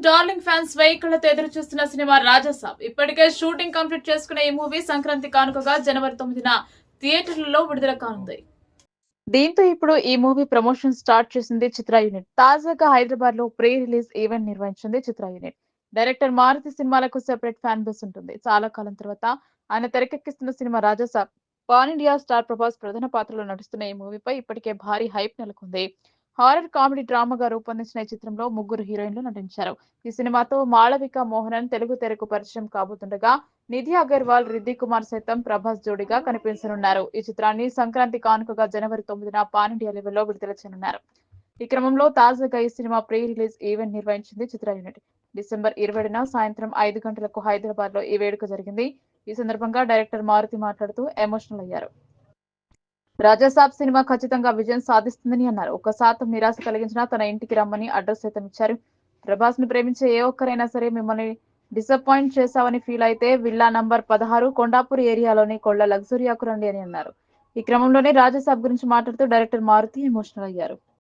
Darling fans వెయ్యికళ్లతో ఎదురు చూస్తున్న cinema Raja Saab ఇప్పటికే షూటింగ్ కంప్లీట్ చేసుకున్న ఈ మూవీ సంక్రాంతి కానుకగా జనవరి 9న థియేటర్లలో విడుదల కానుంది. దీంతో ఇప్పుడు ఈ మూవీ ప్రమోషన్ స్టార్ట్ చేసింది చిత్ర యూనిట్. తాజాగా హైదరాబాద్ లో ప్రీ రిలీజ్ ఈవెంట్ నిర్వహించింది చిత్ర యూనిట్. డైరెక్టర్ మారుతి సినిమాలకు సెపరేట్ ఫ్యాన్ బేస్ ఉంటుంది. చాలా కాలం తర్వాత ఆయన తెరకెక్కిస్తున్న సినిమా Raja Saab. Pan India star Prabhas ప్రధాన పాత్రలో నటిస్తున్న ఈ మూవీపై ఇప్పటికే భారీ హైప్ నెలకొంది. హారర్ కామెడీ డ్రామాగా రూపొందించిన ఈ చిత్రంలో ముగ్గురు హీరోయిన్లు నటించారు. ఈ సినిమాతో మాళవిక మోహనన్ తెలుగు తెరకు పరిచయం కాబోతుండగా నిధి అగర్వాల్, రిద్ది కుమార్ సైతం ప్రభాస్ జోడిగా కనిపించనున్నారు. ఈ చిత్రాన్ని సంక్రాంతి కానుకగా జనవరి 9న పాన్ ఇండియా లెవెల్లో విడుదల చేయనున్నారు. ఈ క్రమంలో తాజాగా ఈ సినిమా ప్రీ రిలీజ్ ఈవెంట్ నిర్వహించింది చిత్ర యూనిట్. డిసెంబర్ 20న సాయంత్రం 5 గంటలకు హైదరాబాద్ లో ఈ వేడుక జరిగింది. ఈ సందర్భంగా డైరెక్టర్ మారుతి మాట్లాడుతూ ఎమోషనల్ అయ్యారు. రాజాసాబ్ సినిమా ఖచ్చితంగా విజయం సాధిస్తుందని అన్నారు. 1% నిరాశ కలిగించినా తన ఇంటికి రమ్మని అడ్రస్ సైతం ఇచ్చారు. ప్రభాస్ ని ప్రేమించే ఏ ఒక్కరైనా సరే మిమ్మల్ని డిసప్పాయింట్ చేశామని ఫీల్ అయితే విల్లా నంబర్ 16 కొండాపూర్ ఏరియాలోని కొళ్ల లగ్జరియాకు రండి అని అన్నారు. ఈ క్రమంలోనే రాజాసాబ్ గురించి మాట్లాడుతూ డైరెక్టర్ మారుతి ఎమోషనల్ అయ్యారు.